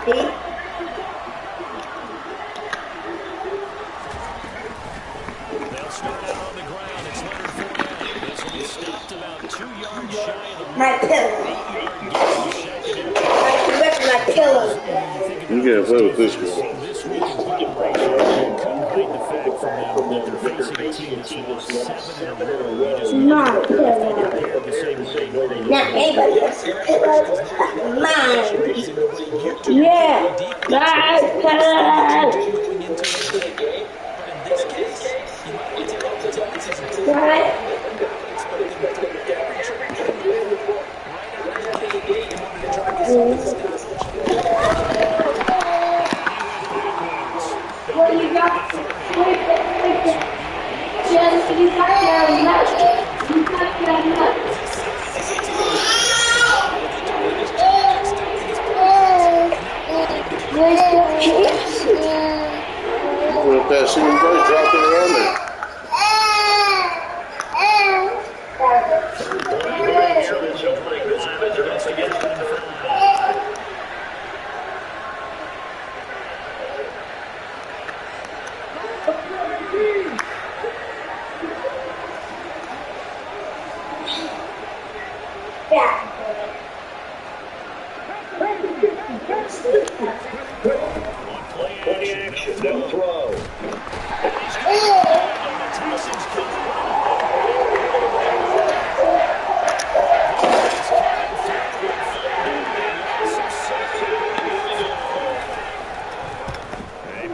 See? They'll start out on the ground. It's Leonard Fournette. This will be stopped about 2 yards shy of the my pillow. 8-yard gain, second and 10. I ripped my pillow. You can't play with this girl. This week in preparation, you couldn't hide the fact from them that they're facing a team that's lost 7 in a row. You just wonder My if they pillow. prepared the same way they normally do. Not anybody else's pillow. Mine. Yeah. My pillow. Right. What you got? Just you got your nuts. You got your nuts. Where's the chips? Well, that she was right, dropped it around there. Play action, they'll throw.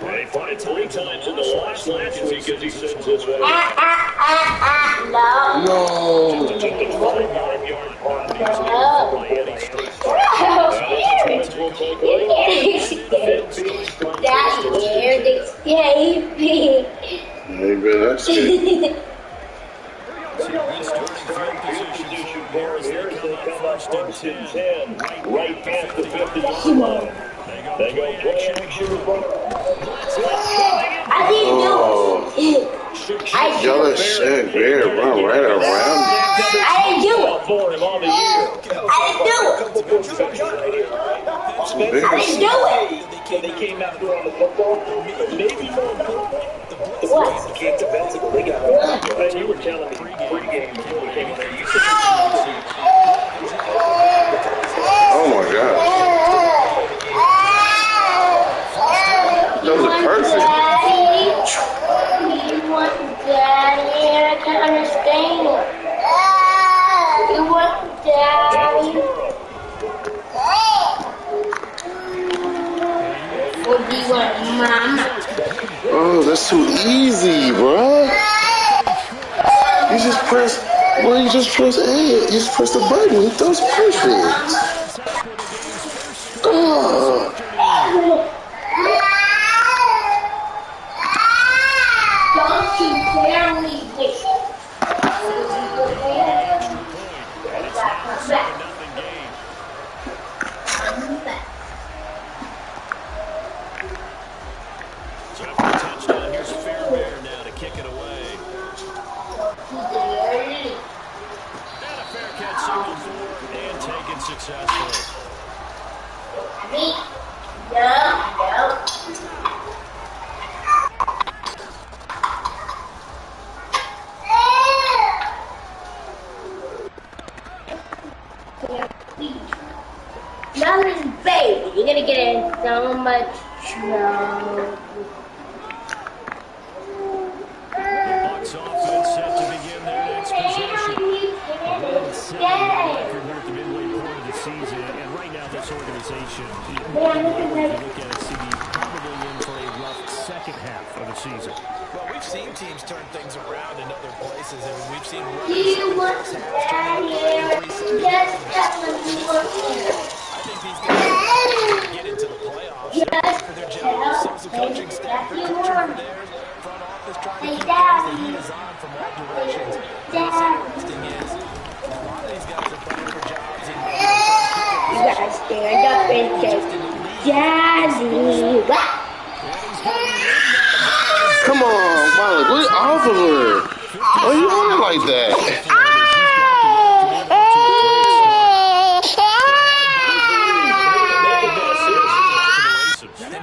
They fought it 3 times in the last week as he sends this one. No. Just a 5-yard part of these by any stretch. Daddy, they escaped me. Maybe that's it. Here as they come up first and 10, right past the 50-yard line. They go play action. I didn't do it. I Y'all let Shaq Bear run right around. didn't do it. For him on the year. I didn't do it. I didn't do it. They came out throwing the football. Maybe more important. What? Kicked the basketball. They got it. And you were telling me pregame before we came on there. You said Oh my God. That was perfect. You want daddy, and I can't understand. You want daddy. What do you want, mama? Oh, that's too easy, bruh. You just press, well, you just press A. You just press the button. That was perfect. Oh. Don't you dare leave this. Touchdown. Here's Fairbairn now to kick it away. And a fair catch signal for and taken successfully. No. Nothing, baby. You're gonna get in so much trouble. Bucks offense set to begin their next possession. 1-7 record here at the midway point of the season, and right now this organization, if you look at it, CD probably in for a rough second half of the season. Well, we've seen teams turn things around in other places, and we've seen You want daddy? Yes, I think these guys get into the playoffs. They're for their job. So's the coaching staff. They're coaching for theirs. Front office trying to keep the heat is on from all directions. What's interesting is a lot of these guys are playing for jobs and you gotta stand up and say, Daddy. Come on, Molly, get off of her. Why are you running like that?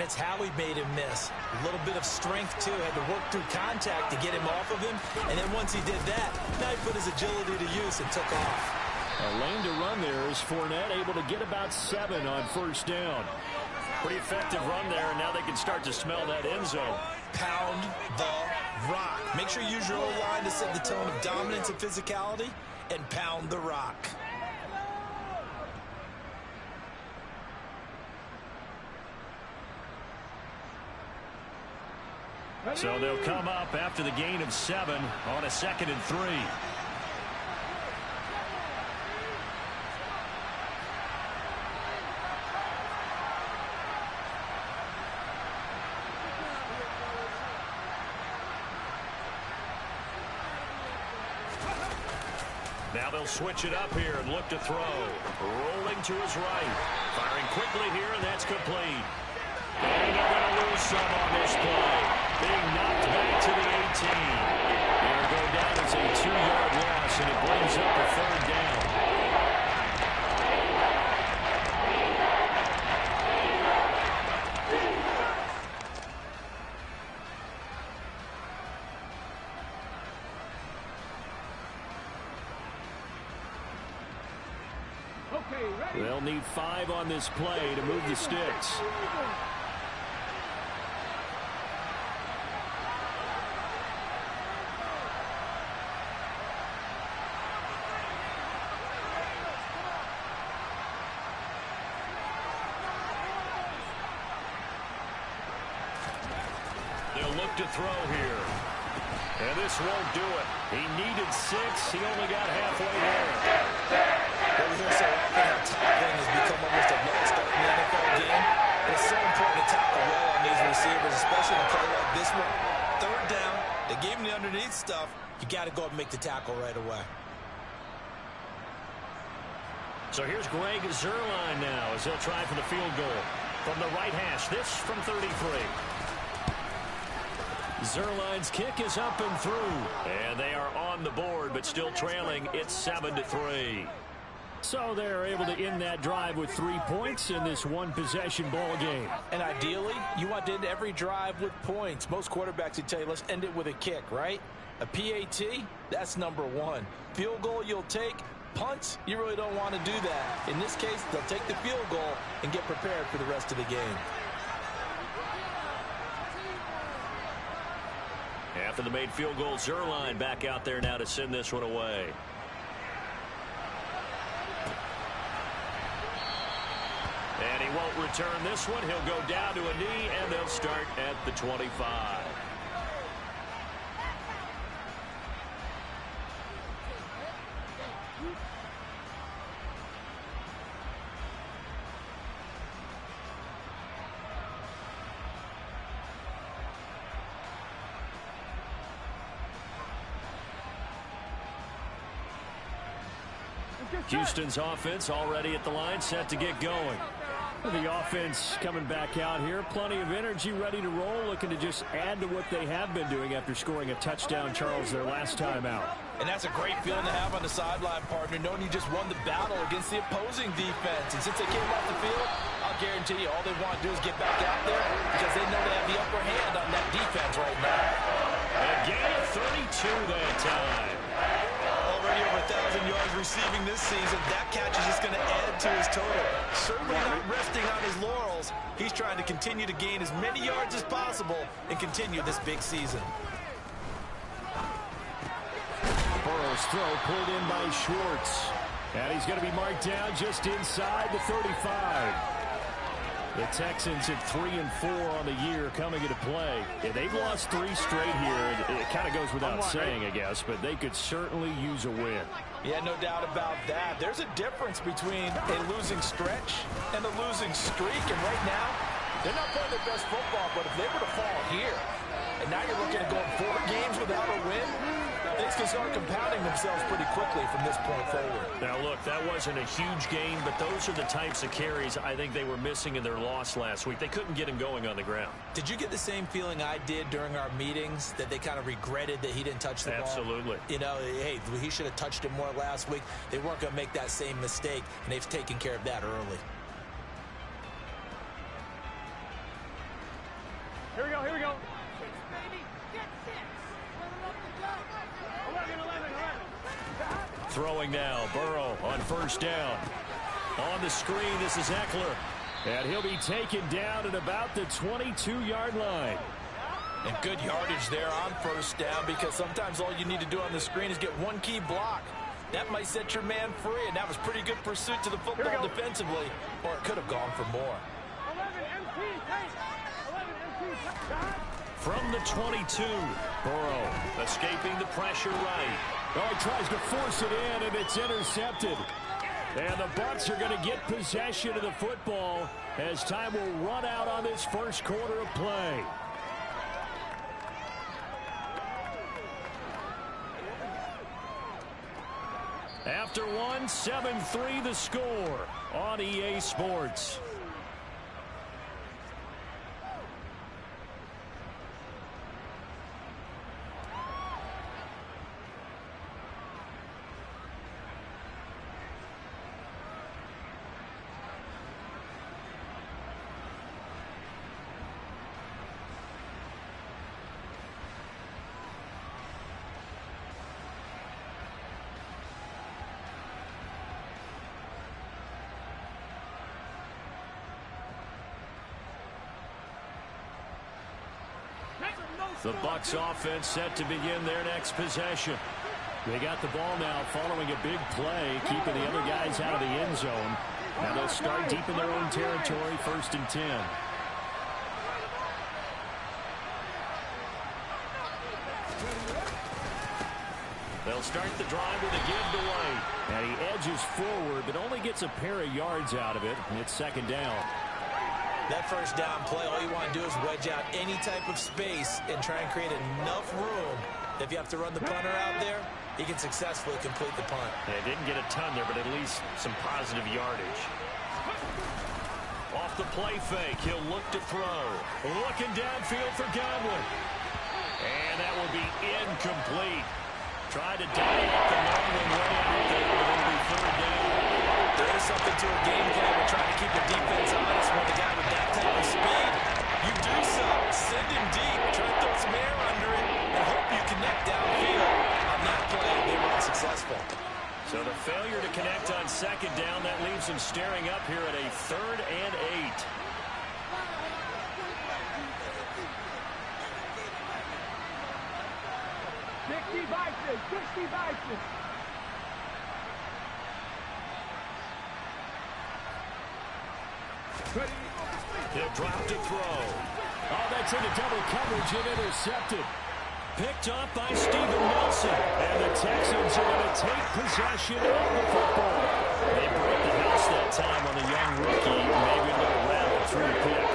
it's how he made him miss. A little bit of strength, too. Had to work through contact to get him off of him. And then once he did that, now he put his agility to use and took off. A lane to run there is Fournette able to get about 7 on first down. Pretty effective run there, and now they can start to smell that end zone. Pound the rock. Make sure you use your O-line to set the tone of dominance and physicality, and pound the rock. So they'll come up after the gain of 7 on a 2nd and 3. Now they'll switch it up here and look to throw. Rolling to his right. Firing quickly here, and that's complete. And they're going to lose some on this play. Being knocked back to the 18. They'll go down as a 2-yard loss, and it brings up a 3rd down. They'll need 5 on this play to move the sticks. They'll look to throw here. And this won't do it. He needed 6. He only got halfway there. We're here so often how tackling has become almost a must start in the NFL game. It's so important to tackle well on these receivers, especially in a play like this one. 3rd down, they gave him the underneath stuff. You got to go up and make the tackle right away. So here's Greg Zuerlein now as they'll try for the field goal. From the right hash, this from 33. Zuerlein's kick is up and through. And they are on the board, but still trailing. It's 7-3. So they're able to end that drive with 3 points in this one-possession ball game. And ideally, you want to end every drive with points. Most quarterbacks would tell you, let's end it with a kick, right? A PAT, that's number 1. Field goal you'll take. Punts, you really don't want to do that. In this case, they'll take the field goal and get prepared for the rest of the game. After the made field goal, Zuerlein back out there now to send this one away. And he won't return this one. He'll go down to a knee, and they'll start at the 25. Houston's offense already at the line, set to get going. The offense coming back out here. Plenty of energy, ready to roll, looking to just add to what they have been doing after scoring a touchdown, Charles, their last time out. And that's a great feeling to have on the sideline, partner, knowing you just won the battle against the opposing defense. And since they came off the field, I'll guarantee you all they want to do is get back out there because they know they have the upper hand on that defense right now. A gain of 32 that time. Already over 1,000 yards receiving this season. That catch is just going to add to his total. Certainly not resting on his laurels. He's trying to continue to gain as many yards as possible and continue this big season. Burrow's throw pulled in by Schwartz. And he's going to be marked down just inside the 35. The Texans at 3-4 on the year coming into play. Yeah, they've lost 3 straight here. It kind of goes without saying, I guess, but they could certainly use a win. Yeah, no doubt about that. There's a difference between a losing stretch and a losing streak. And right now, they're not playing their best football, but if they were to fall here, and now you're looking at going 4 games without a win, things can start compounding themselves pretty quickly from this point forward. Now, look, that wasn't a huge game, but those are the types of carries I think they were missing in their loss last week. They couldn't get him going on the ground. Did you get the same feeling I did during our meetings, that they kind of regretted that he didn't touch the ball? Absolutely. You know, hey, he should have touched it more last week. They weren't going to make that same mistake, and they've taken care of that early. Here we go, here we go. 6, baby. Get 6. Run it up the gut. 11. Throwing now, Burrow on first down. On the screen, this is Eckler. And he'll be taken down at about the 22-yard line. And good yardage there on first down, because sometimes all you need to do on the screen is get one key block. That might set your man free, and that was pretty good pursuit to the football defensively, or it could have gone for more. 11 MT, take. 11 MT, From the 22, Burrow escaping the pressure right. Oh, he tries to force it in, and it's intercepted. And the Bucs are going to get possession of the football as time will run out on this first quarter of play. After one, 7-3 the score on EA Sports. The Bucs offense set to begin their next possession. They got the ball now following a big play, keeping the other guys out of the end zone. Now they'll start deep in their own territory, 1st and 10. They'll start the drive with a give to White. And he edges forward, but only gets a pair of yards out of it, and it's 2nd down. That first down play, all you want to do is wedge out any type of space and try and create enough room that if you have to run the punter out there, he can successfully complete the punt. They didn't get a ton there, but at least some positive yardage. Off the play fake, he'll look to throw. Looking downfield for Godwin. And that will be incomplete. Tried to dive up the long way out there, but it'll be 3rd down. There is something to a game plan with trying to keep the defense honest when the guy with that type of speed. You do so. Send him deep. Try to throw some air under it and hope you connect downfield. On that play, they were unsuccessful. So the failure to connect on 2nd down, that leaves them staring up here at a 3rd and 8. He'll drop to throw. Oh, that's into double coverage and intercepted. Picked up by Steven Nelson. And the Texans are going to take possession of the football. They break the house that time on the young rookie. Maybe a little rattle through the pick.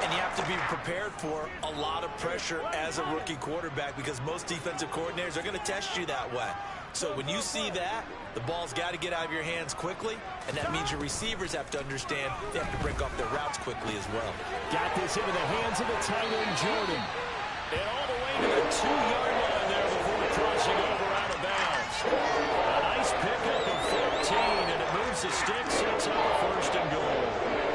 And you have to be prepared for a lot of pressure as a rookie quarterback, because most defensive coordinators are going to test you that way. So when you see that, the ball's got to get out of your hands quickly, and that means your receivers have to understand they have to break off their routes quickly as well. Got this into the hands of the tight end, Jordan. And all the way to the 2-yard line there before crossing over out of bounds. A nice pickup of 14, and it moves the sticks, sets up a 1st and goal.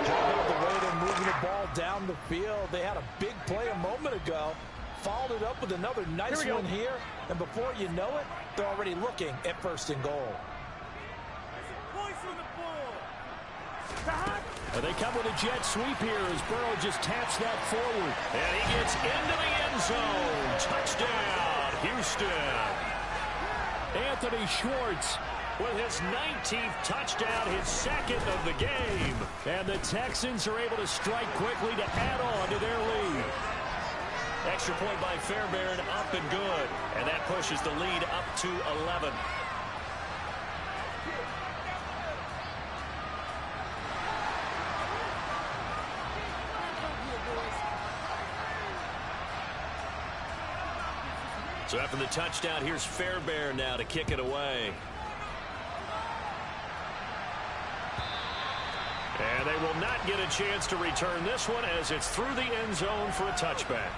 How about the way they're moving the ball down the field? They had a big play a moment ago. Followed it up with another nice one here. And before you know it, they're already looking at 1st and goal. And they come with a jet sweep here as Burrow just taps that forward. And he gets into the end zone. Touchdown, Houston. Anthony Schwartz with his 19th touchdown, his 2nd of the game. And the Texans are able to strike quickly to add on to their lead. Extra point by Fairbairn, up and good. And that pushes the lead up to 11. So after the touchdown, here's Fairbairn now to kick it away. And they will not get a chance to return this one as it's through the end zone for a touchback.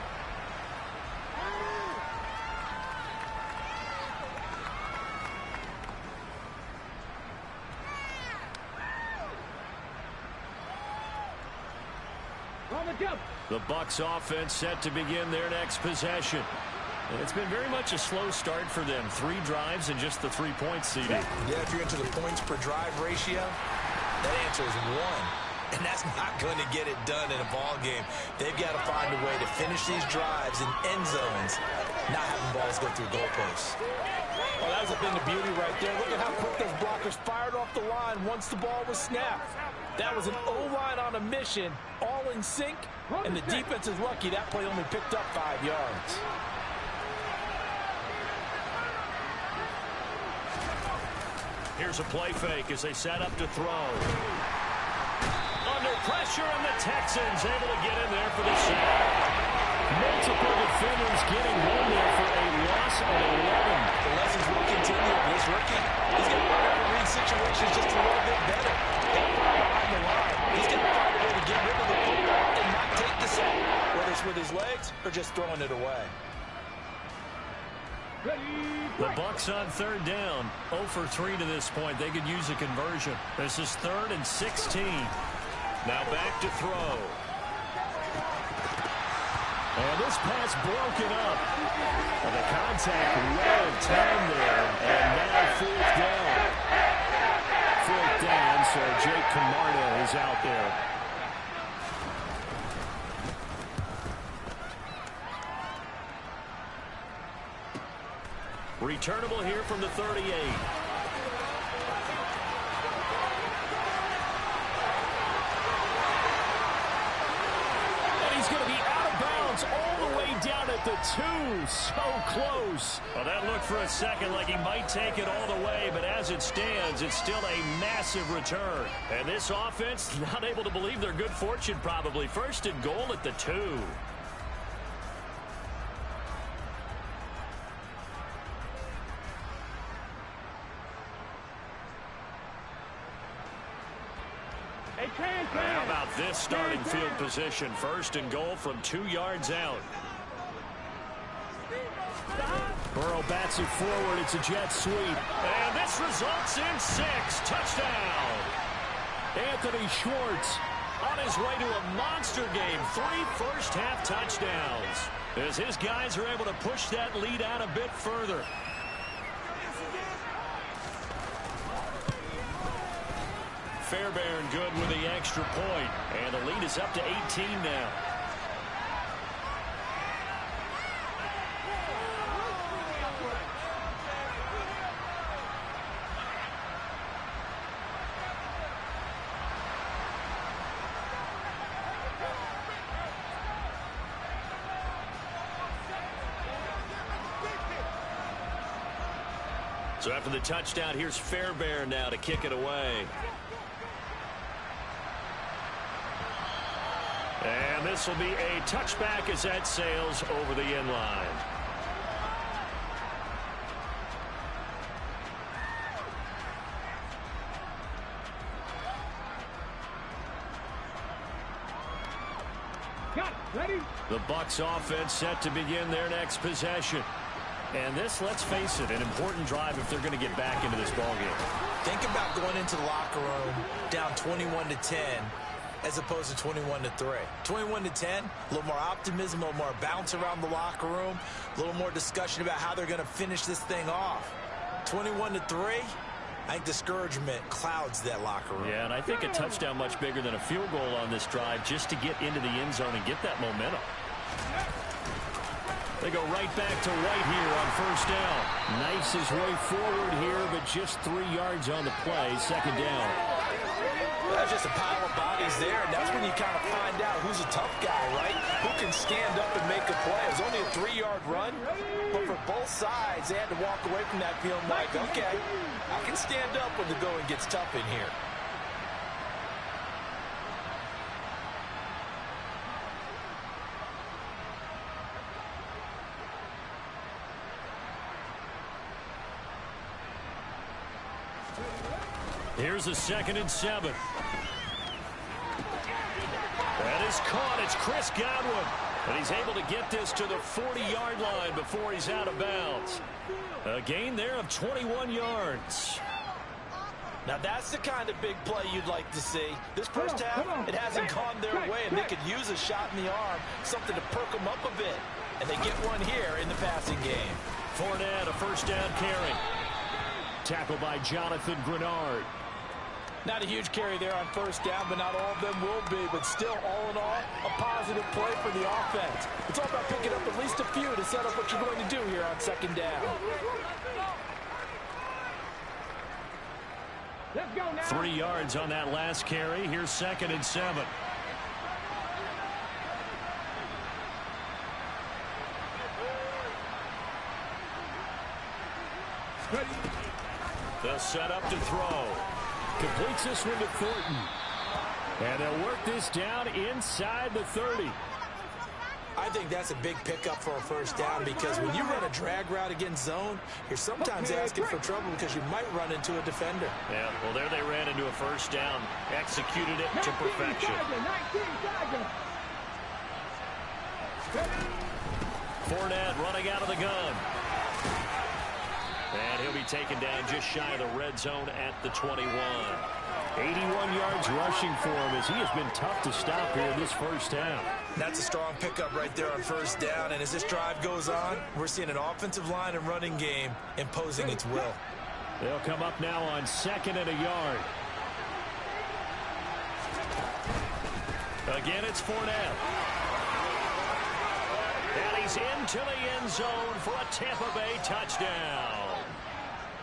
On the The Bucs offense set to begin their next possession. And it's been very much a slow start for them. 3 drives and just the 3 points, CD. Yeah, if you're into the points per drive ratio, that answer is 1. And that's not going to get it done in a ball game. They've got to find a way to finish these drives in end zones, not having balls go through goalposts. Well, that was a thing of beauty right there. Look at how quick those blockers fired off the line once the ball was snapped. That was an O-line on a mission, all in sync, and the defense is lucky that play only picked up 5 yards. Here's a play fake as they set up to throw. Under pressure, and the Texans able to get in there for the sack. Multiple defenders getting home there for a loss of 11. The lessons will continue. This rookie, he's going to learn how to read situations just a little bit better. Behind the line, he's going to find a way to get rid of the football and not take the sack, whether it's with his legs or just throwing it away. The Bucs on 3rd down. 0 for 3 to this point. They could use a conversion. This is 3rd and 16. Now back to throw. And this pass broken up. And the contact well timed there. And now 4th down. 4th down, so Jake Camarda is out there. Returnable here from the 38. And he's going to be out of bounds all the way down at the 2. So close. Well, that looked for a second like he might take it all the way, but as it stands, it's still a massive return. And this offense not able to believe their good fortune probably. 1st and goal at the 2. How about this starting field position? 1st and goal from 2 yards out. Burrow bats it forward. It's a jet sweep. And this results in 6. Touchdown. Anthony Schwartz on his way to a monster game. 3 first-half touchdowns. As his guys are able to push that lead out a bit further. Fairbairn good with the extra point. And the lead is up to 18 now. So after the touchdown, here's Fairbairn now to kick it away. And this will be a touchback as that sails over the end line. The Bucs offense set to begin their next possession. And this, let's face it, an important drive if they're going to get back into this ballgame. Think about going into the locker room down 21-10 as opposed to 21-3. 21-10, a little more optimism, a little more bounce around the locker room, a little more discussion about how they're going to finish this thing off. 21-3, I think discouragement clouds that locker room. Yeah, and I think a touchdown much bigger than a field goal on this drive just to get into the end zone and get that momentum. They go right back to White here on 1st down. Knifes his way forward here, but just 3 yards on the play. 2nd down. That's just a pile of bodies there, and that's when you kind of find out who's a tough guy, right? Who can stand up and make a play. It was only a 3-yard run, but for both sides, they had to walk away from that feeling like, okay, I can stand up when the going gets tough in here. Here's a 2nd and 7. That is caught. It's Chris Godwin. And he's able to get this to the 40-yard line before he's out of bounds. A gain there of 21 yards. Now that's the kind of big play you'd like to see. This first half, it hasn't gone their way, and they could use a shot in the arm, something to perk them up a bit. And they get one here in the passing game. Fournette, a first down carry. Tackled by Jonathan Grenard. Not a huge carry there on first down, but not all of them will be. But still, all in all, a positive play for the offense. It's all about picking up at least a few to set up what you're going to do here on second down. Let's go now. 3 yards on that last carry. Here's 2nd and 7. They'll set up to throw. Completes this one to Thornton. And they'll work this down inside the 30. I think that's a big pickup for a first down because when you run a drag route against zone, you're sometimes asking for trouble because you might run into a defender. Yeah, well, there they ran into a first down. Executed it to perfection. Fournette running out of the gun. And he'll be taken down just shy of the red zone at the 21. 81 yards rushing for him as he has been tough to stop here in this first half. That's a strong pickup right there on first down. And as this drive goes on, we're seeing an offensive line and running game imposing its will. They'll come up now on 2nd and a yard. Again, it's Fournette. And he's into the end zone for a Tampa Bay touchdown.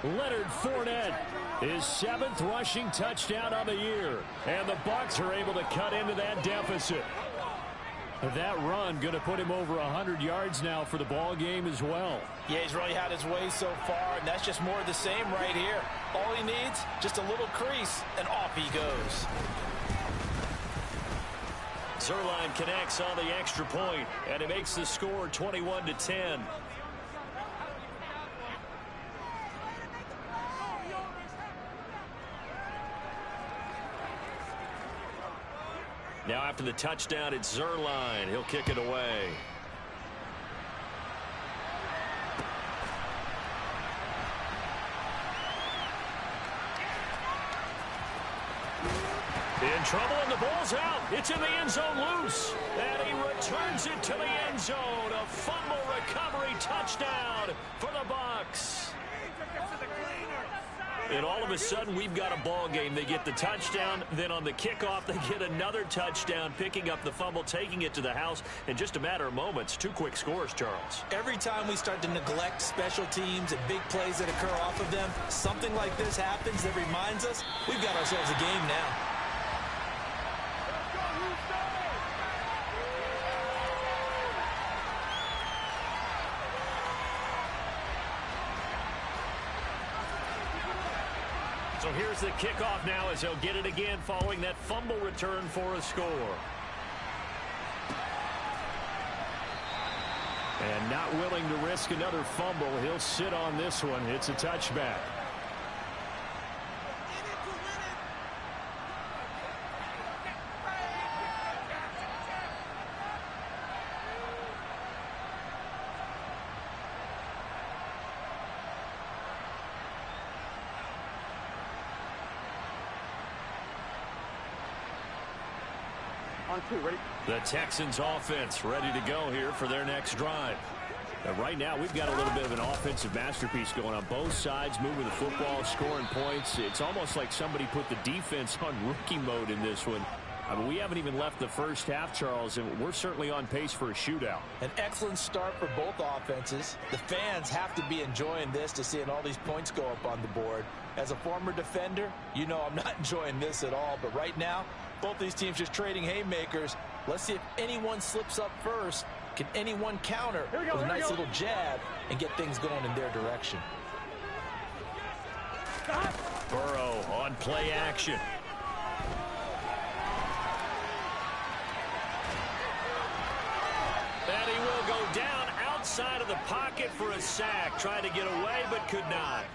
Leonard Fournette, his 7th rushing touchdown on the year. And the Bucs are able to cut into that deficit. That run going to put him over 100 yards now for the ball game as well. Yeah, he's really had his way so far, and that's just more of the same right here. All he needs, just a little crease, and off he goes. Zuerlein connects on the extra point, and it makes the score 21-10. Now after the touchdown, it's Zuerlein. He'll kick it away. In trouble, and the ball's out. It's in the end zone loose. And he returns it to the end zone. A fumble recovery touchdown for the Bucs. And all of a sudden, we've got a ball game. They get the touchdown. Then on the kickoff, they get another touchdown, picking up the fumble, taking it to the house in just a matter of moments. 2 quick scores, Charles. Every time we start to neglect special teams and big plays that occur off of them, something like this happens that reminds us we've got ourselves a game now. So here's the kickoff now as they'll get it again following that fumble return for a score. And not willing to risk another fumble. He'll sit on this one. It's a touchback. On 2, ready? The Texans offense ready to go here for their next drive. And right now we've got a little bit of an offensive masterpiece going on both sides, moving the football, scoring points. It's almost like somebody put the defense on rookie mode in this one. I mean, we haven't even left the first half, Charles, and we're certainly on pace for a shootout. An excellent start for both offenses. The fans have to be enjoying this to seeing all these points go up on the board. As a former defender, you know I'm not enjoying this at all. But right now, both these teams just trading haymakers. Let's see if anyone slips up first. Can anyone counter with a nice little jab and get things going in their direction? Burrow on play action. And he will go down outside of the pocket for a sack. Trying to get away, but could not.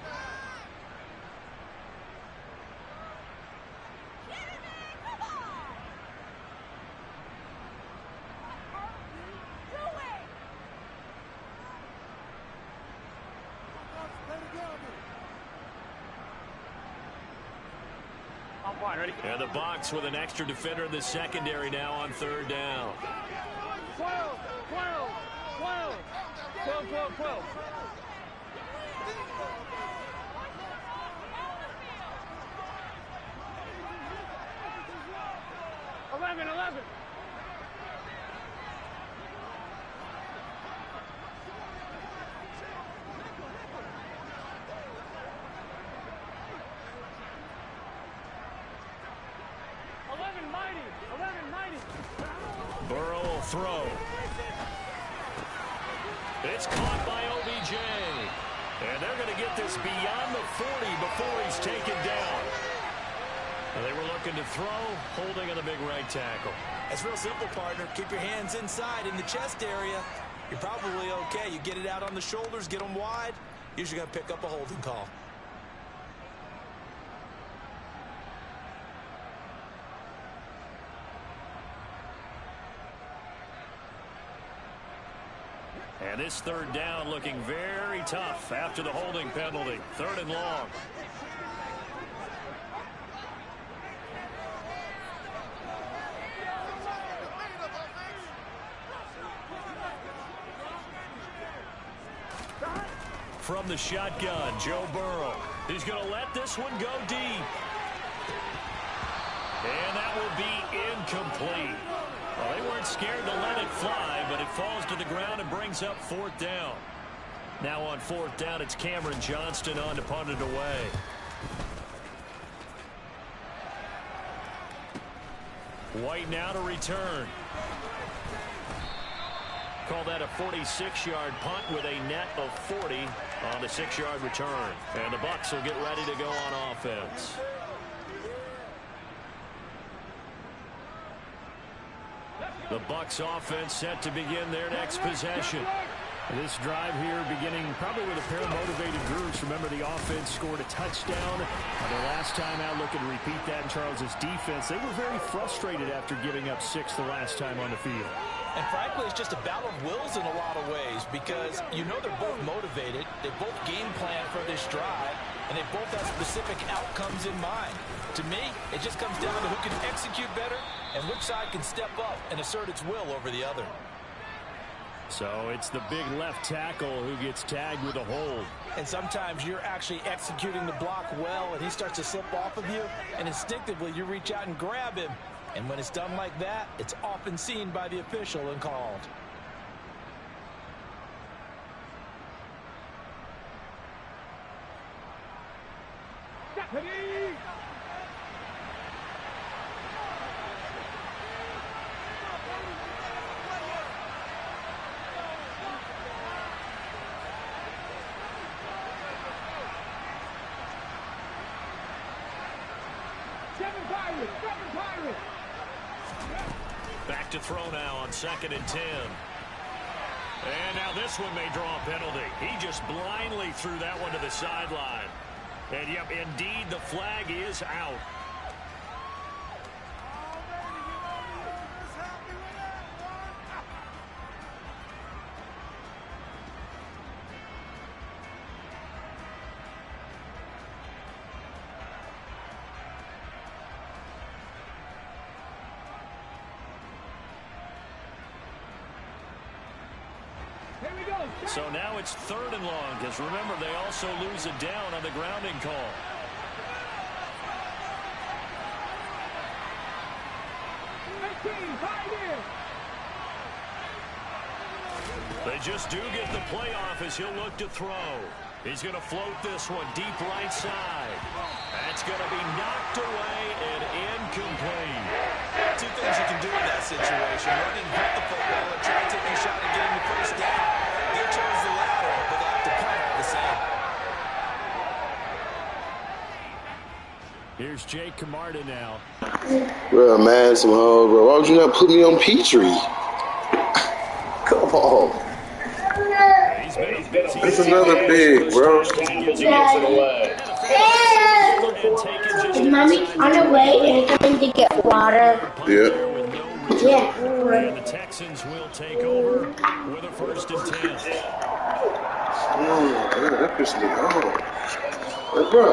Fine, ready? And the Bucs with an extra defender in the secondary now on third down. 12, 12, 12, 12, 12, 12. 11, 11. Burrow will throw. It's caught by OBJ. And they're going to get this beyond the 40 before he's taken down. And they were looking to throw, holding on the big right tackle. It's real simple, partner. Keep your hands inside in the chest area. You're probably okay. You get it out on the shoulders, get them wide. Usually going to pick up a holding call. And this third down looking very tough after the holding penalty. Third and long. From the shotgun, Joe Burrow. He's going to let this one go deep. And that will be incomplete. Well, they weren't scared to let it fly, but it falls to the ground and brings up fourth down. Now on fourth down, it's Cameron Johnston on to punt it away. White now to return. Call that a 46-yard punt with a net of 40 on the 6-yard return. And the Bucs will get ready to go on offense. The Bucs offense set to begin their next possession. This drive here beginning probably with a pair of motivated groups. Remember, the offense scored a touchdown. The last time out, looking to repeat that in Charles's defense. They were very frustrated after giving up 6 the last time on the field. And frankly, it's just a battle of wills in a lot of ways because you know they're both motivated. They both game plan for this drive, and they both have specific outcomes in mind. To me, it just comes down to who can execute better and which side can step up and assert its will over the other. So it's the big left tackle who gets tagged with a hold. And sometimes you're actually executing the block well, and he starts to slip off of you, and instinctively you reach out and grab him. And when it's done like that, it's often seen by the official and called. Back to throw now on 2nd and 10. And now this one may draw a penalty. He just blindly threw that one to the sideline. And yep, indeed, the flag is out. So now it's 3rd and long, because remember, they also lose it down on the grounding call. They just do get the playoff as he'll look to throw. He's going to float this one deep right side. That's going to be knocked away and incomplete. Two things you can do in that situation. Run and hit the football and try to take a shot at getting the first down. They chose the latter, but they have to punt the same. Here's Jake Camarda now. Bro, man, some hoe, bro. Why would you not put me on Petrie? Come on. It's another big, bro. Is Mommy on her way and coming to get water? Yeah. Yeah. And the Texans will take over with a 1st and 10. Oh, man, that pissed me off. Hey, bro.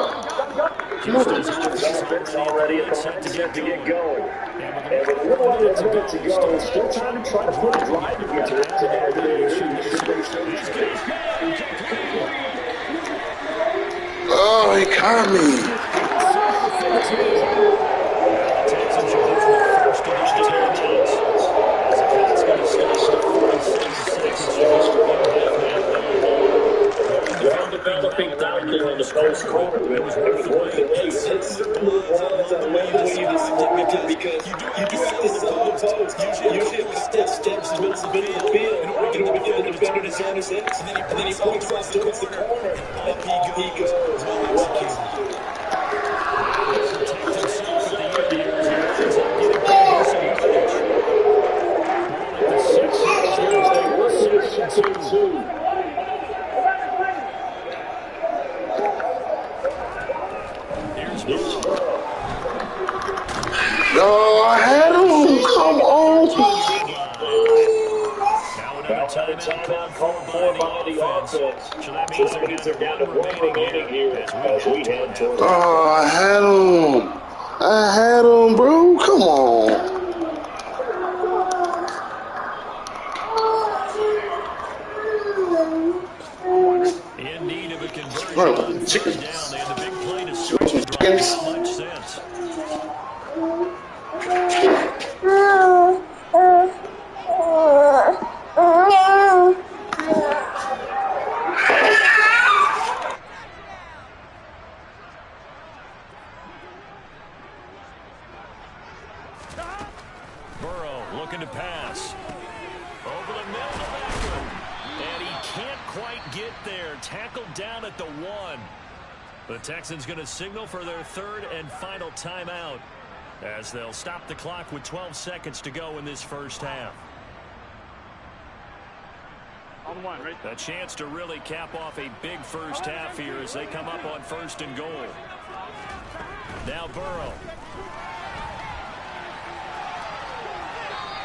Houston's offense already at the line set to get going. And with a little under a minute to go, still trying to put a drive together to add to their lead. Oh, he caught me. Texans are getting the first of these timeouts. As the clock's going to stop at 47 seconds to go. Developing out there in the post corner. It was worth the wait. It's certainly a way to see this scripted because you do have to sell the post. Usually a couple steps in the middle of the field in order to get the defender to turn his hips. And then he points out towards the corner. And off he goes. Well executed. Protect himself at the end here as he ends up getting back some yardage. Ball at the 6 yards. 2. No, I had him. Come on. Now another timeout called for by the offense. So that means they're down to one remaining here as we head toward. Oh, I had him, bro. Come on. In need of a conversion on third down. They had the big play to start the drive. Not much sense. Burrow looking to pass. Over the middle to Beckham. And he can't quite get there. Tackled down at the 1. The Texans going to signal for their third and final timeout as they'll stop the clock with 12 seconds to go in this first half. On one, right? A chance to really cap off a big first half here as they come up on 1st and goal. Now Burrow.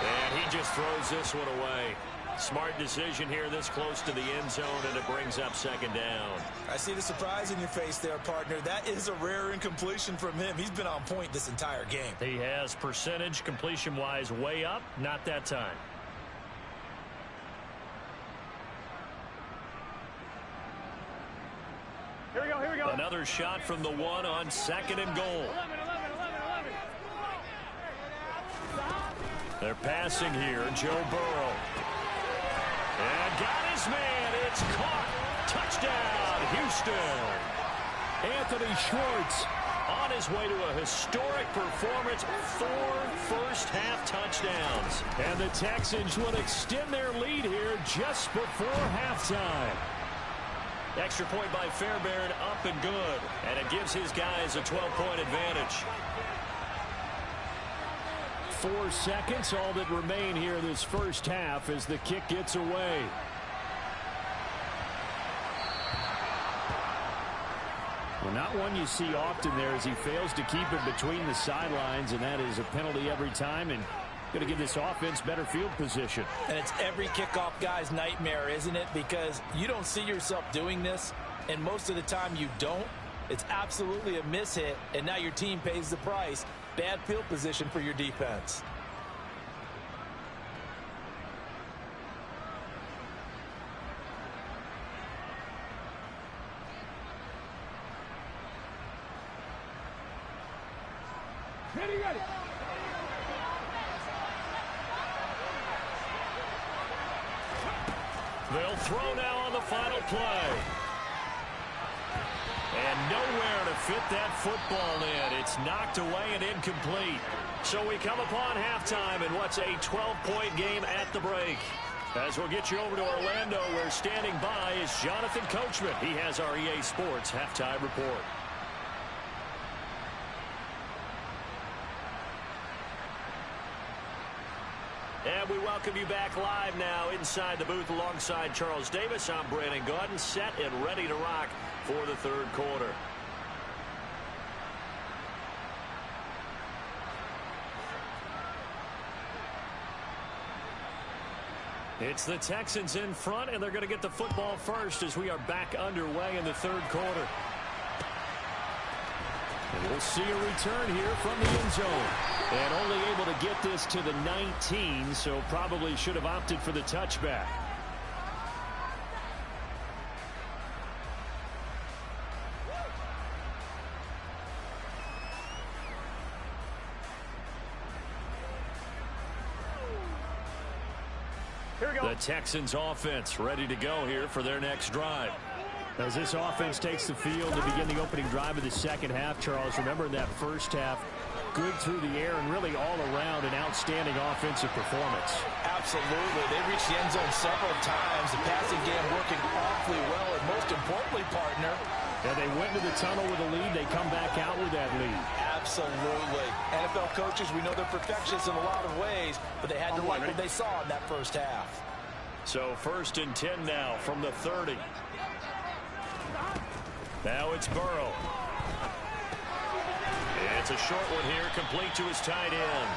And he just throws this one away. Smart decision here this close to the end zone, and it brings up 2nd down. I see the surprise in your face there, partner. That is a rare incompletion from him. He's been on point this entire game. He has percentage completion-wise way up, not that time. Here we go, here we go. Another shot from the 1 on 2nd and goal. 11. They're passing here, Joe Burrow. And got his man. It's caught. Touchdown, Houston. Anthony Schwartz on his way to a historic performance. 4 first-half touchdowns. And the Texans will extend their lead here just before halftime. Extra point by Fairbairn, up and good. And it gives his guys a 12-point advantage. 4 seconds, all that remain here this first half as the kick gets away. Well, not one you see often there as he fails to keep it between the sidelines, and that is a penalty every time and going to give this offense better field position. And it's every kickoff guy's nightmare, isn't it? Because you don't see yourself doing this, and most of the time you don't. It's absolutely a mishit, and now your team pays the price. Bad field position for your defense. Ready. They'll throw now on the final play. And nowhere to fit that football in. It's knocked away and incomplete. So we come upon halftime in what's a 12-point game at the break. As we'll get you over to Orlando, where standing by is Jonathan Coachman. He has our EA Sports halftime report. And we welcome you back live now inside the booth alongside Charles Davis. I'm Brandon Gordon, set and ready to rock for the third quarter. It's the Texans in front, and they're going to get the football first as we are back underway in the third quarter. And we'll see a return here from the end zone. And only able to get this to the 19, so probably should have opted for the touchback. The Texans offense ready to go here for their next drive. As this offense takes the field to begin the opening drive of the second half, Charles, remember in that first half, good through the air and really all around an outstanding offensive performance. Absolutely. They reached the end zone several times. The passing game working awfully well, and most importantly, partner. Yeah, they went to the tunnel with a lead. They come back out with that lead. Absolutely. NFL coaches, we know they're perfectionists in a lot of ways, but they had to like what they saw in that first half. So 1st and 10 now from the 30. Now it's Burrow. It's a short one here, complete to his tight end.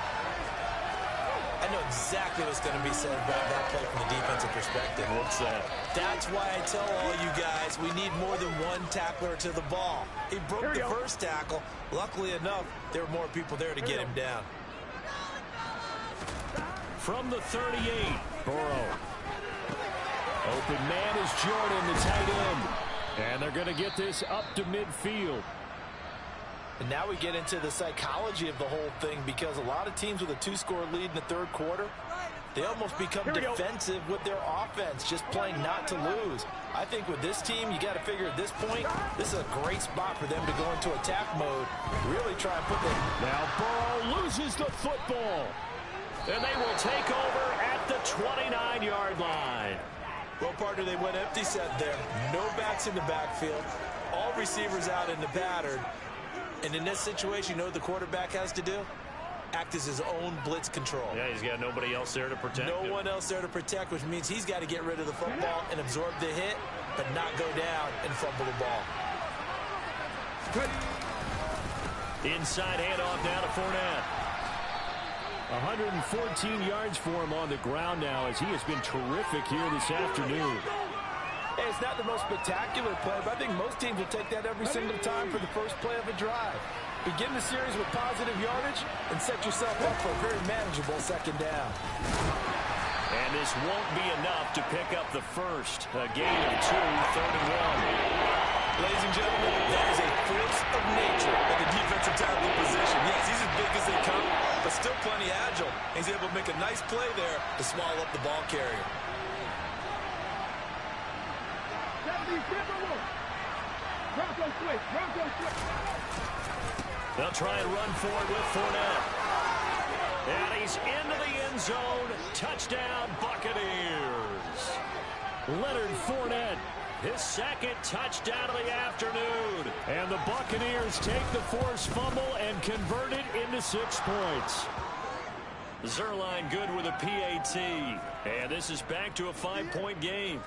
I know exactly what's going to be said about that play from the defensive perspective. What's that? That's why I tell all you guys we need more than one tackler to the ball. He broke the first tackle. Luckily enough, there were more people there to get him down. From the 38, Burrow. Open man is Jordan, the tight end. And they're going to get this up to midfield. And now we get into the psychology of the whole thing, because a lot of teams with a 2-score lead in the third quarter, they almost become defensive with their offense, just playing not to lose. I think with this team, you got to figure at this point, this is a great spot for them to go into attack mode, really try and put them. Now Burrow loses the football. And they will take over at the 29-yard line. Well, partner, they went empty set there. No backs in the backfield. All receivers out in the pattern. And in this situation, you know what the quarterback has to do? Act as his own blitz control. Yeah, he's got nobody else there to protect him. No one else there to protect, which means he's got to get rid of the football and absorb the hit, but not go down and fumble the ball. Inside handoff now to Fournette. 114 yards for him on the ground now, as he has been terrific here this afternoon. Hey, it's not the most spectacular play, but I think most teams will take that every single time for the first play of a drive. Begin the series with positive yardage and set yourself up for a very manageable second down. And this won't be enough to pick up the first. A gain of 2, 3rd and 1. Ladies and gentlemen, that is a force of nature at the defensive tackle position. Yes, he's as big as they come, but still plenty agile. He's able to make a nice play there to swallow up the ball carrier. They'll try and run forward with Fournette. And he's into the end zone. Touchdown, Buccaneers. Leonard Fournette, his second touchdown of the afternoon. And the Buccaneers take the forced fumble and convert it into 6 points. Zerline good with a PAT. And this is back to a 5-point game.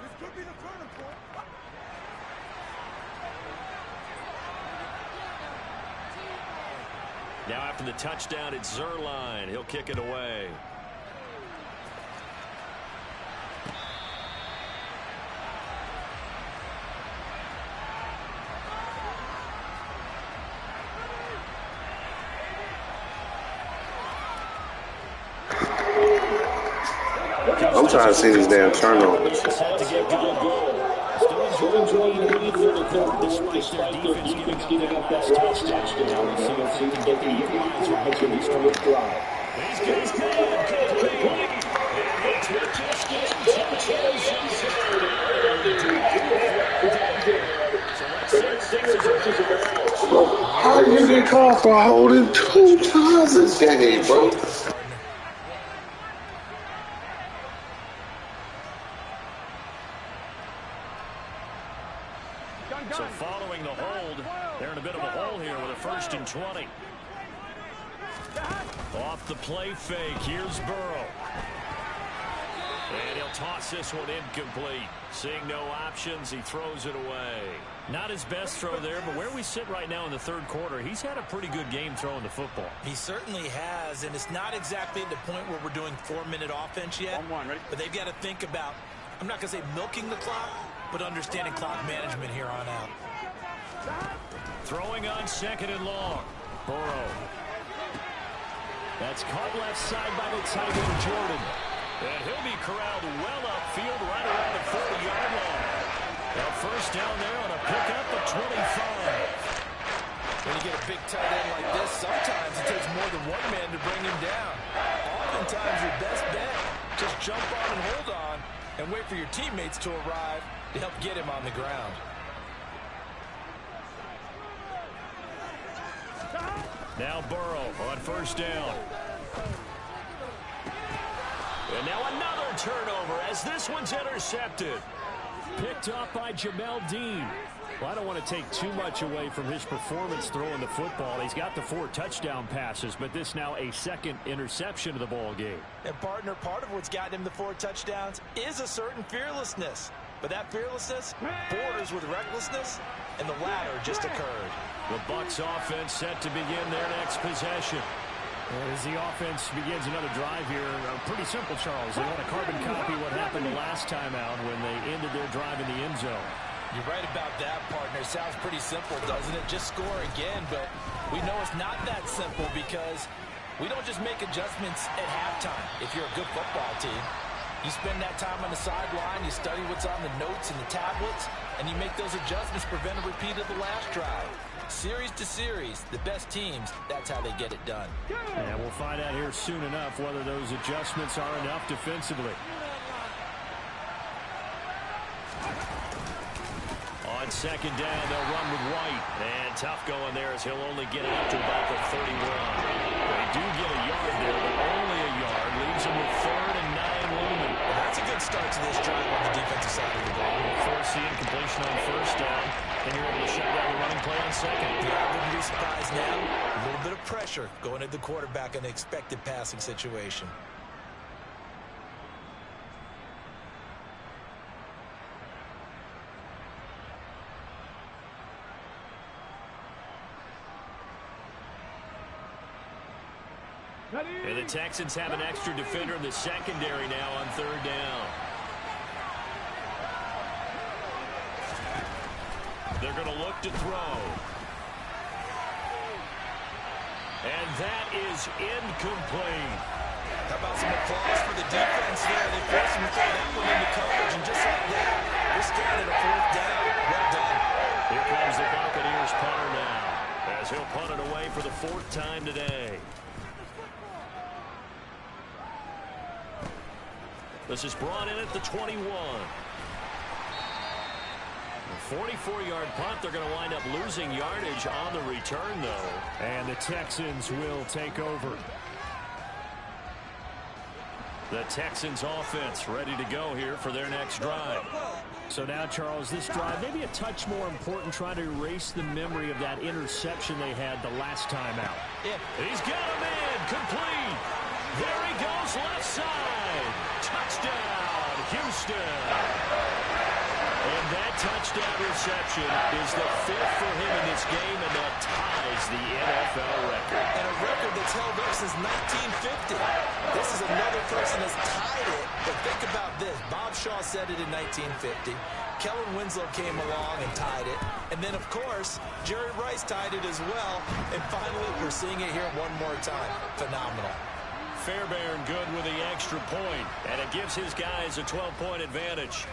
Now after the touchdown, it's Zerline. He'll kick it away. I'm trying to see these damn turnovers. How you get called for holding 2 times this game, bro? So following the hold, they're in a bit of a hole here with a 1st and 20. Off the play fake, here's Burrow. And he'll toss this one incomplete. Seeing no options, he throws it away. Not his best throw there, but where we sit right now in the third quarter, he's had a pretty good game throwing the football. He certainly has, and it's not exactly at the point where we're doing 4-minute offense yet. But they've got to think about, I'm not going to say milking the clock, but understanding clock management here on out. Throwing on 2nd and long. Burrow. That's caught left side by the tight end, Jordan. And he'll be corralled well upfield right around the 40-yard line. Now first down there on a pickup at 25. When you get a big tight end like this, sometimes it takes more than one man to bring him down. Oftentimes your best bet, just jump on and hold on and wait for your teammates to arrive to help get him on the ground. Now Burrow on first down. And now another turnover as this one's intercepted. Picked up by Jamel Dean. Well, I don't want to take too much away from his performance throwing the football. He's got the 4 touchdown passes, but this now a 2nd interception of the ball game. And partner, part of what's gotten him the 4 touchdowns is a certain fearlessness. But that fearlessness borders with recklessness, and the latter just occurred. The Bucs offense set to begin their next possession. As the offense begins another drive here, pretty simple, Charles. They want to carbon copy what happened the last time out when they ended their drive in the end zone. You're right about that, partner. Sounds pretty simple, doesn't it? Just score again, but we know it's not that simple because we don't just make adjustments at halftime if you're a good football team. You spend that time on the sideline, you study what's on the notes and the tablets, and you make those adjustments, prevent a repeat of the last drive. Series to series, the best teams, that's how they get it done. And we'll find out here soon enough whether those adjustments are enough defensively. On 2nd down, they'll run with White. And tough going there as he'll only get it up to about the 31. They do get a yard there, but only a yard. Leaves them with 3rd and 9 looming. Well, that's a good start to this drive on the defensive side of the ball. Force the incompletion on first down, and you're able to shut down the running play on 2nd. Yeah, I wouldn't be surprised now. A little bit of pressure going at the quarterback in an expected passing situation. And the Texans have an extra defender in the secondary now on 3rd down. They're going to look to throw. And that is incomplete. How about some applause for the defense there? They forced him to throw that one into coverage, and just like that, we're standing at a 4th down. Well done. Here comes the Buccaneers punter now, as he'll punt it away for the 4th time today. This is brought in at the 21. A 44-yard punt. They're going to wind up losing yardage on the return, though. And the Texans will take over. The Texans offense ready to go here for their next drive. So now, Charles, this drive maybe a touch more important, trying to erase the memory of that interception they had the last time out. Yeah. He's got a man complete. There he goes, left side. Touchdown, Houston. And that touchdown reception is the 5th for him in this game, and that ties the NFL record. And a record that's held up since 1950. This is another person that's tied it. But think about this. Bob Shaw said it in 1950. Kellen Winslow came along and tied it. And then, of course, Jerry Rice tied it as well. And finally, we're seeing it here one more time. Phenomenal. Fairbairn good with the extra point, and it gives his guys a 12-point advantage.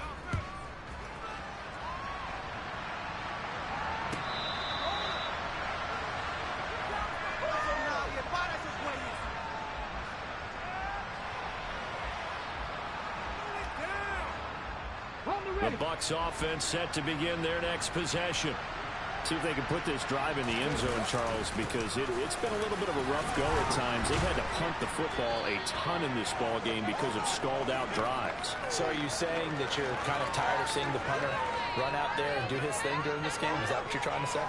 The Bucs offense set to begin their next possession. See if they can put this drive in the end zone, Charles, because it's been a little bit of a rough go at times. They've had to punt the football a ton in this ball game because of stalled-out drives. So are you saying that you're kind of tired of seeing the punter run out there and do his thing during this game? Is that what you're trying to say?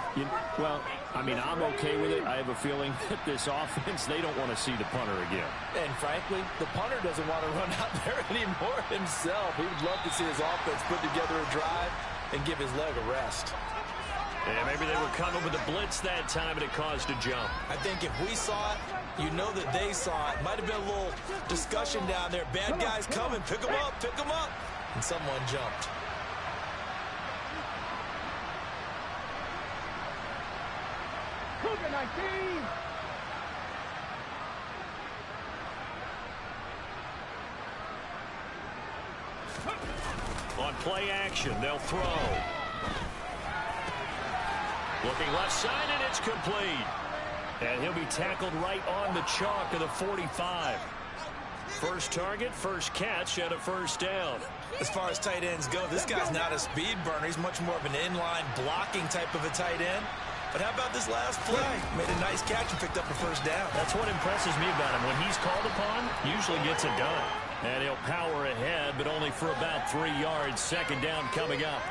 Well, I mean, I'm okay with it. I have a feeling that this offense, they don't want to see the punter again. And frankly, the punter doesn't want to run out there anymore himself. He would love to see his offense put together a drive and give his leg a rest. Yeah, maybe they were coming with a blitz that time and it caused a jump. I think if we saw it, you know that they saw it. Might have been a little discussion down there. Bad guys coming. Pick them up. Pick them up. And someone jumped. On play action, they'll throw. Looking left side, and it's complete. And he'll be tackled right on the chalk of the 45. First target, first catch, and a first down. As far as tight ends go, this guy's not a speed burner. He's much more of an inline blocking type of a tight end. But how about this last play? Made a nice catch and picked up a first down. That's what impresses me about him. When he's called upon, usually gets it done. And he'll power ahead, but only for about 3 yards. Second down coming up.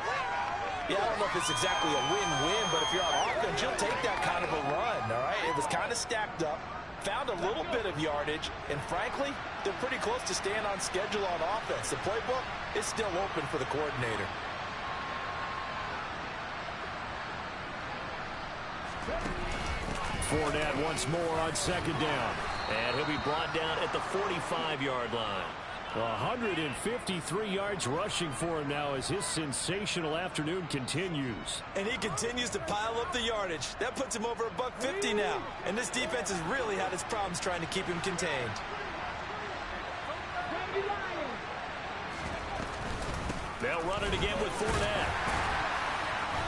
Yeah, I don't know if it's exactly a win-win, but if you're on offense, you'll take that kind of a run, all right? It was kind of stacked up, found a little bit of yardage, and frankly, they're pretty close to staying on schedule on offense. The playbook is still open for the coordinator. Fournette once more on second down. And he'll be brought down at the 45-yard line. 153 yards rushing for him now as his sensational afternoon continues. And he continues to pile up the yardage. That puts him over $150 now. And this defense has really had its problems trying to keep him contained. They'll run it again with Fournette.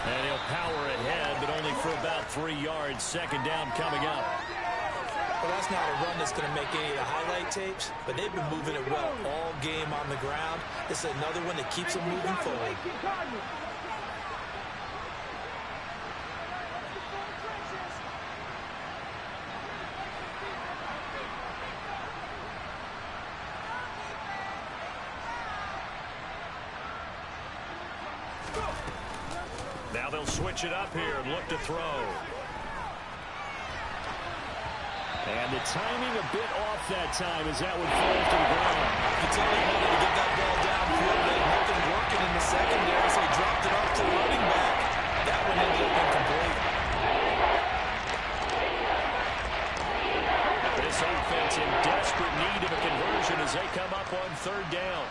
And he'll power ahead, but only for about 3 yards. Second down coming up. Well, that's not a run that's going to make any of the highlight tapes, but they've been moving it well all game on the ground. This is another one that keeps them moving forward. Now they'll switch it up here and look to throw. And the timing a bit off that time as that one falls to the ground. You tell me wanted to get that ball downfield. They had nothing working in the secondary, so he dropped it off to the running back. That one ended up incomplete. This offense in desperate need of a conversion as they come up on third down.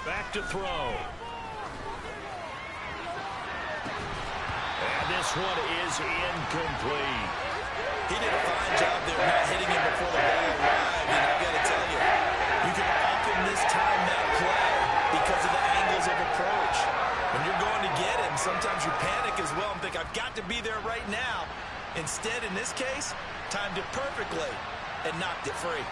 Back to throw. And this one is incomplete. He did a fine job there not hitting him before the ball arrived. And I've got to tell you, you can often mistime that play because of the angles of approach. When you're going to get him, sometimes you panic as well and think, I've got to be there right now. Instead, in this case, timed it perfectly and knocked it free.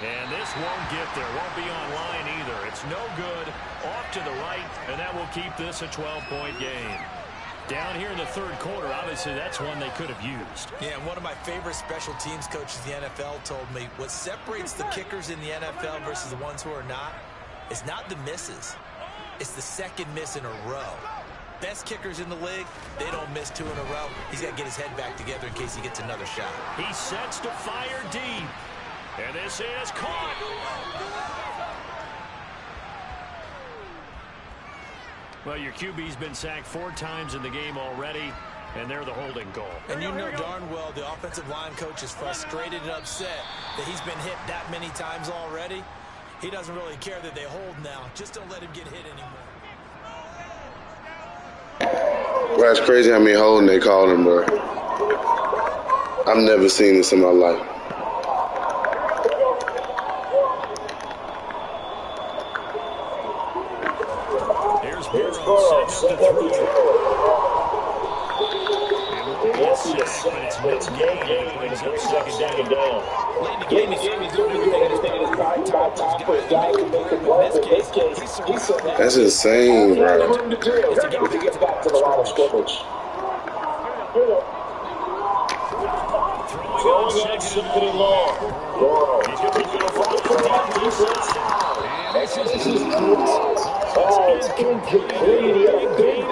And this won't get there. Won't be online either. It's no good. Off to the right, and that will keep this a 12-point game. Down here in the third quarter, obviously that's one they could have used. Yeah, and one of my favorite special teams coaches in the NFL told me what separates the kickers in the NFL versus the ones who are not is not the misses. It's the second miss in a row. Best kickers in the league, they don't miss 2 in a row. He's got to get his head back together in case he gets another shot. He sets to fire deep. And this is caught. Well, your QB's been sacked 4 times in the game already, and they're the holding goal. And you know darn well the offensive line coach is frustrated and upset that he's been hit that many times already. He doesn't really care that they hold now. Just don't let him get hit anymore. Well, it's crazy how many holding they called him, bro. I've never seen this in my life. Setting up to throw. It won't be a sack, but it's no gain, and it brings up second down. Late in the game, he's doing everything in his power to put guys to make it. In this case, That's insane, bro. Is to get back to the line of scrimmage. Throwing on second and long. He's going to go for the defense. And this is incomplete.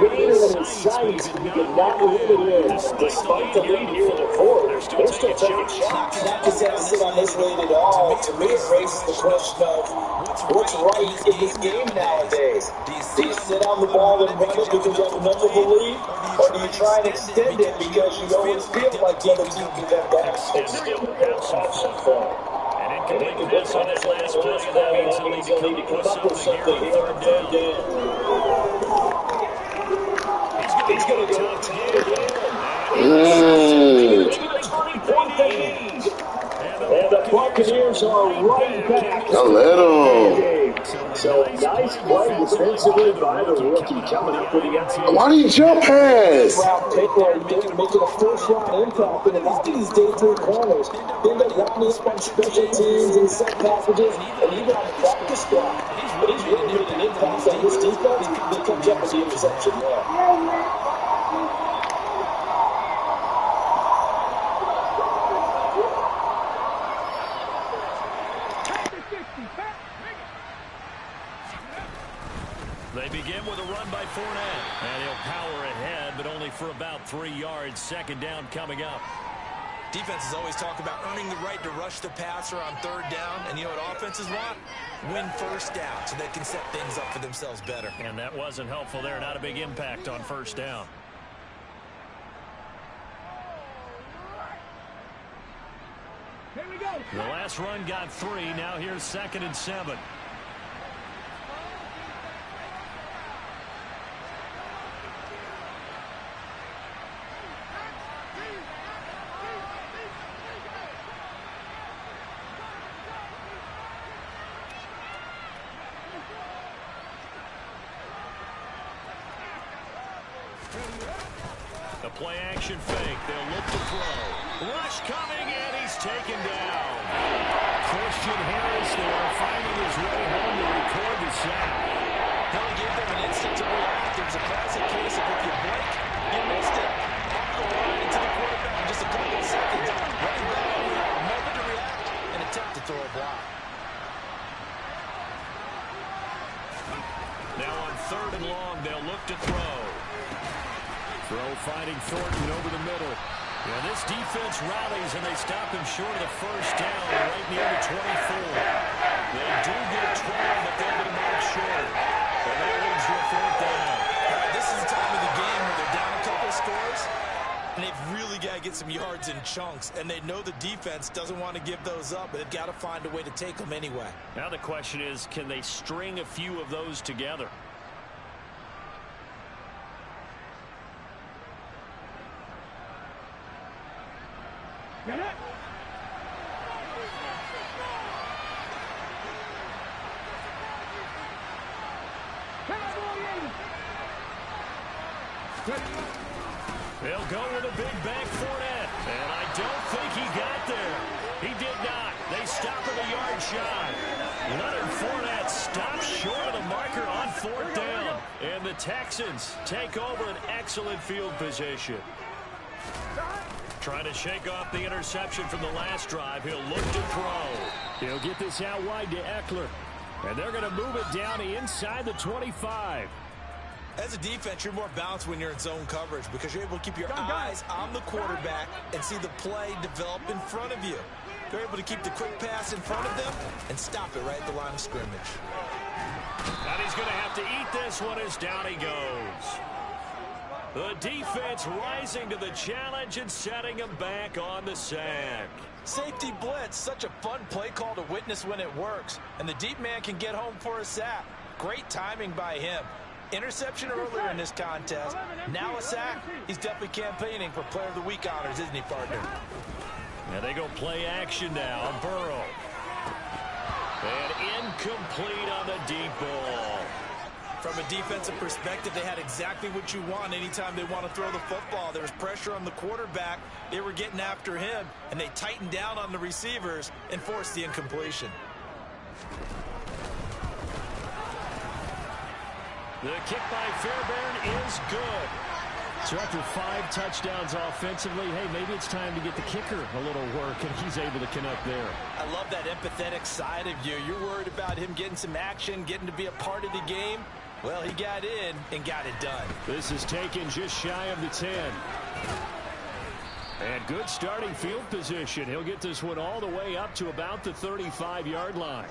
gainer in his sights. He could not limit it in. Despite the lead here in the fourth, they're still taking shots. Not just have to sit on this lead at all. To me, it raises the question of what's right in this game nowadays. Do you sit on the ball and run it because you have a memorable lead? Or do you try and extend it because you always feel like the other team can get back and still have some fun? Incomplete pass on that last play, and that means he'll need to come up with something here on third down. He's going to go And the Buccaneers are right back. Now let him. So nice play defensively by the rookie coming up with the end. Why do you jump pass? Route pick right there, making a first-round impact. And a lot of these day three corners end up lining up on special teams and set packages and even on the practice squad. But he's really made an impact on this defense. He comes up with the interception there. They begin with a run by Fournette. And he'll power ahead, but only for about 3 yards. Second down coming up. Defenses always talk about earning the right to rush the passer on third down. And you know what offenses want? Win first down so they can set things up for themselves better. And that wasn't helpful there. Not a big impact on first down. Here we go. The last run got 3. Now here's 2nd and 7. The play action fake. They'll look to throw. Rush coming, and he's taken down. Christian Harris there finding his way home to record the sack. Now he gave them an instant to react. It was a classic case of if you blink, you missed it. Off the line to the quarterback in just a couple of seconds. Running back only had a moment to react and attempt to throw a block. Now on 3rd and long, they'll look to throw. Throw finding Thornton over the middle. Yeah, this defense rallies, and they stop him short of the first down right near the 24. They do get 12, but they'll get a mark short. And that leads to a 4th down. This is the time of the game where they're down a couple of scores, and they've really got to get some yards in chunks. And they know the defense doesn't want to give those up, but they've got to find a way to take them anyway. Now the question is, can they string a few of those together? Get it. They'll go with a big bank Fournette, and I don't think he got there. He did not. They stop at a yard shy. Leonard Fournette stops short of the marker on 4th down, and the Texans take over an excellent field position. Trying to shake off the interception from the last drive. He'll look to throw. He'll get this out wide to Eckler. And they're going to move it down inside the 25. As a defense, you're more balanced when you're in zone coverage because you're able to keep your eyes on the quarterback and see the play develop in front of you. They're able to keep the quick pass in front of them and stop it right at the line of scrimmage. And he's going to have to eat this one as down he goes. The defense rising to the challenge and setting him back on the sack. Safety blitz, such a fun play call to witness when it works. And the deep man can get home for a sack. Great timing by him. Interception earlier in this contest. Now a sack. He's definitely campaigning for Player of the Week honors, isn't he, partner? And they go play action now. Burrow. And incomplete on the deep ball. From a defensive perspective, they had exactly what you want anytime they want to throw the football. There was pressure on the quarterback. They were getting after him, and they tightened down on the receivers and forced the incompletion. The kick by Fairbairn is good. So after 5 touchdowns offensively, hey, maybe it's time to get the kicker a little work, and he's able to connect there. I love that empathetic side of you. You're worried about him getting some action, getting to be a part of the game. Well, he got in and got it done. This is taken just shy of the 10. And good starting field position. He'll get this one all the way up to about the 35-yard line.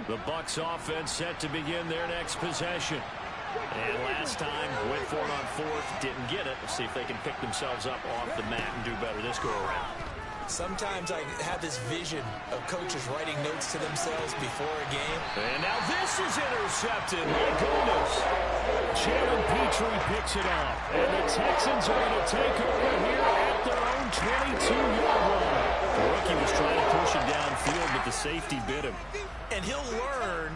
The Bucs offense set to begin their next possession. And last time, went for it on fourth, didn't get it. Let's see if they can pick themselves up off the mat and do better this go-around. Sometimes I have this vision of coaches writing notes to themselves before a game. And now this is intercepted. My goodness. Jalen Petrie picks it up. And the Texans are going to take over here at their own 22-yard line. The rookie was trying to push him downfield, but the safety bit him. And he'll learn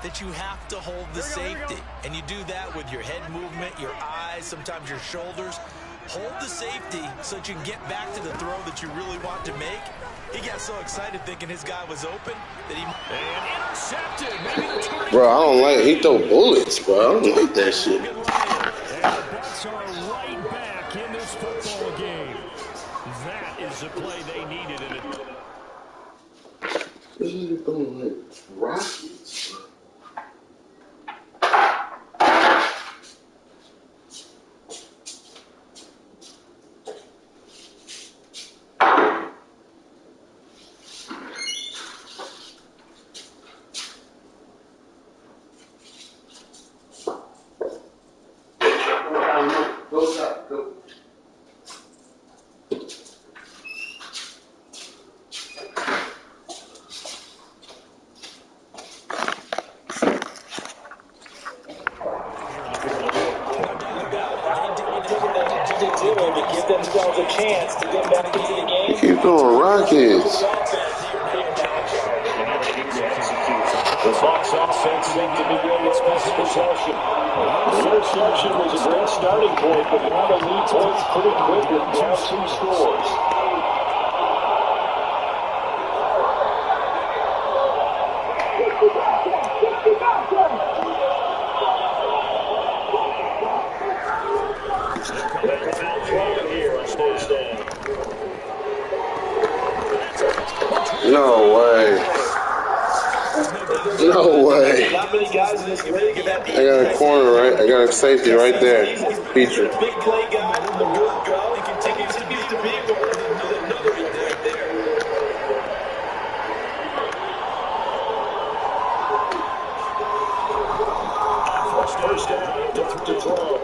that you have to hold the safety. And you do that with your head movement, your eyes, sometimes your shoulders. Hold the safety so that you can get back to the throw that you really want to make. He got so excited thinking his guy was open that he... And intercepted. Bro, I don't like it. He throw bullets, bro. I don't like that shit. And the Bucs are right back in this football game. That is the play they needed in it. This is throwing like rockets, bro. Keep throwing rockets. The Bucs offense set to begin its possession. The interception was a great starting point, but now they need points pretty quick with down 2 scores. No way. No way. Not many guys in this league have that. I got a corner, right? I got a safety right there. Feature. Big play guy from the word go. He continues to be the big one. Another right there. First down to throw.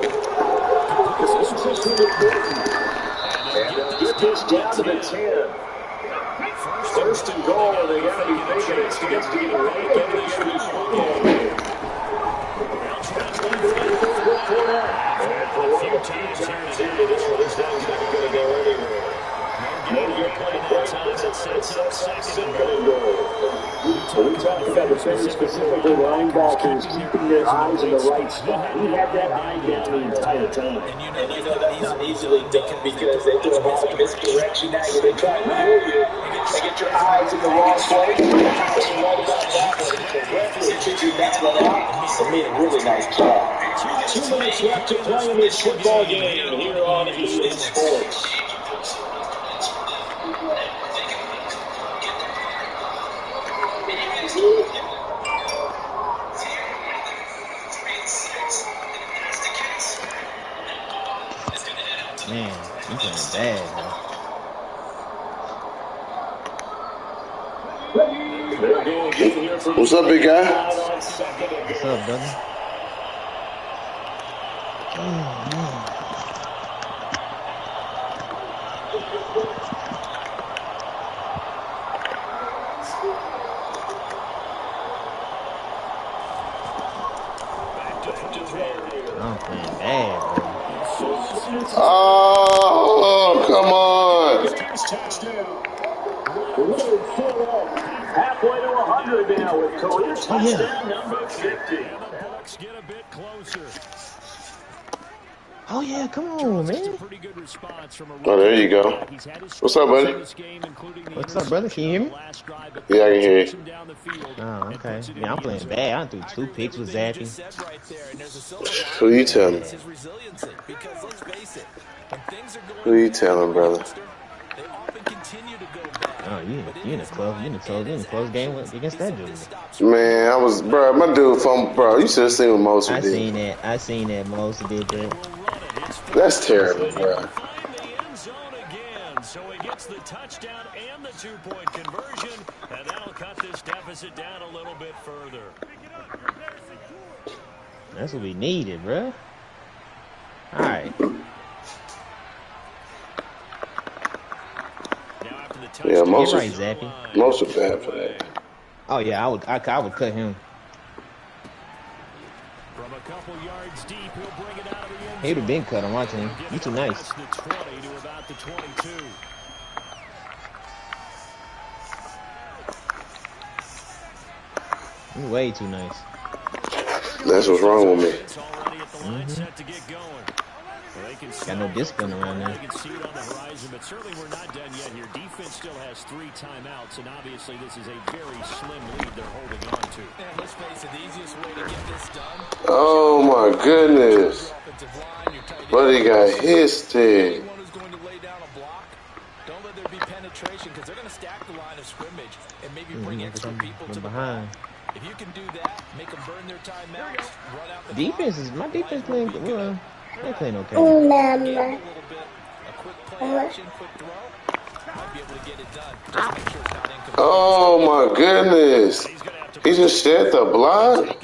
This is important. And they'll get this down to the 10. First and goal, and they got to be making it to get to the right finish for this football game. And for a few times here, this one is not going to go anywhere. No good play that time. That sets up second and goal. So we talked about the very specifically linebackers keeping their eyes in the right spot. He had that eye down the entire time. And you know that's not easily done because they do a lot of misdirection now. They try to lure you and get your eyes in the wrong place. That's what happens. They made a really nice job. 2 minutes left to play in this football game here on EA Sports. Man, I'm playing bad, bro. What's up, big guy? What's up, brother? I'm playing bad, bro. Oh, come on. Halfway to 100 now with career touchdown number 50. And the Bucs get a bit closer. Oh, yeah, come on, man. Oh, there you go. What's up, buddy? What's up, brother? Can you hear me? Yeah, I can hear you. Oh, okay. Yeah, I'm playing bad. I threw 2 picks with Zappy. Who you telling? Who you telling, brother? Oh, you in a close game against that dude. Man, I was, bro. My dude from, bro. You should have seen what Moser did. I seen that Moser did that. That's terrible, bro. So he gets the touchdown and the 2-point conversion, and that'll cut this deficit down a little bit further. That's what we needed, bro. All right. Yeah, most right, Zappy. Most are bad for that. Oh yeah, I would cut him. From a couple yards deep, he'll bring it out of the end zone. He'd have been cut on my team. You too nice. The 20 to about the 22. You way too nice. That's what's wrong with me. Got no discipline around there. They can see it on the horizon, but certainly we're not done yet here. Defense still has 3 timeouts, and obviously this is a very slim lead they're holding on to. And let's face it, the easiest way to get this done. Oh my goodness! But he got hissed there. Anyone who's going to lay down a block, don't let there be penetration because they're going to stack the line of scrimmage and maybe bring extra people to the behind. If you can do that, make them burn their timeouts, run out the my defense playing well. They're playing okay. a little bit, a quick play action, quick throw, might be able to get it done. Just make sure it's not incomplete. Oh my goodness! He just set the block.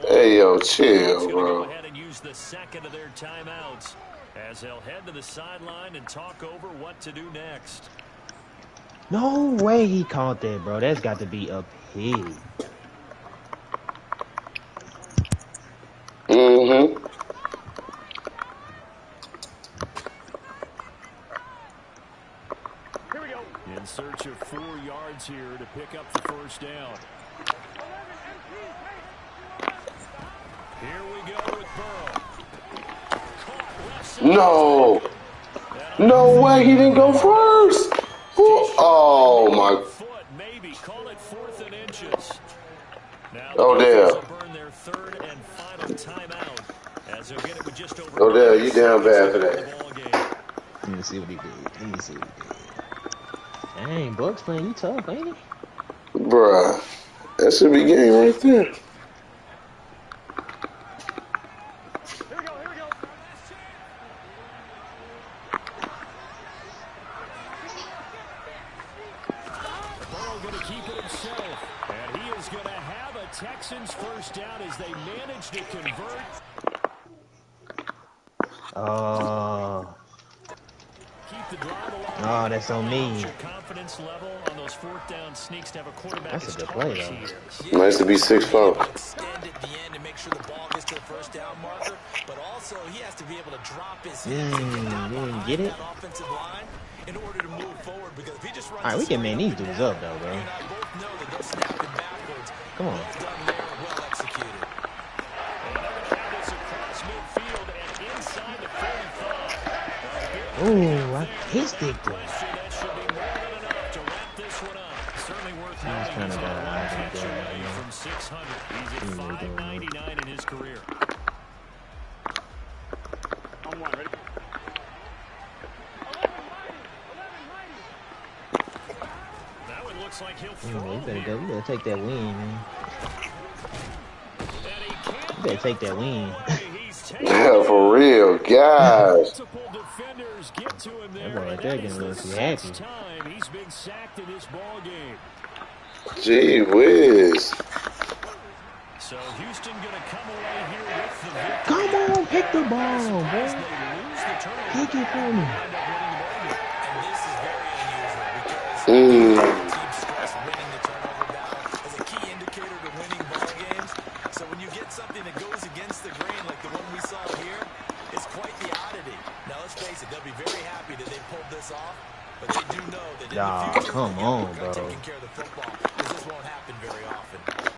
Hey yo, chill, bro. Go ahead and use the second of their timeouts as they'll head to the sideline and talk over what to do next. No way he caught that, bro. That's got to be a pig. Mm-hmm. Here we go. In search of 4 yards here to pick up the first down. Here we go with Burrow. No. No way he didn't go first. Oh my. Maybe call it 4th and inches. Oh damn. Oh damn, you down bad for that. Let me see what he did. Dang, Bucks playing you tough, ain't he? Bruh, that should be game right there. Texans first down as they manage to convert. Keep the drive alive. Oh, that's on me. Your confidence level on those 4th down sneaks to have a quarterback. That's a good play, though. Nice to be 6'4". Extend at the end to make sure the ball gets to the first down marker, but also he has to be able to drop his hands and get it? that offensive line in order to move forward. Because if he just runs, all right, we can man these dudes up, though, bro. Come on. Well executed. Ooh, I pissed it, though. He's kind of got from 600. He's at 599 in his career. On one, ready? That one looks like he'll you better take that win, man. You better take that win. Yeah, for real, guys. That boy right there getting a little too happy. He's been sacked in this ball game. Gee whiz. So Houston gonna come away here with the victory. Come on, pick the ball, boy. Pick it for me. And this is very unusual because team stress winning the turnover battle is a key indicator to winning ball games. So when you get something that goes against the grain like the one we saw here, it's quite the oddity. Now let's face it, they'll be very happy that they pulled this off, but they do know that in the future, come on, bro. taking care of the football, because this won't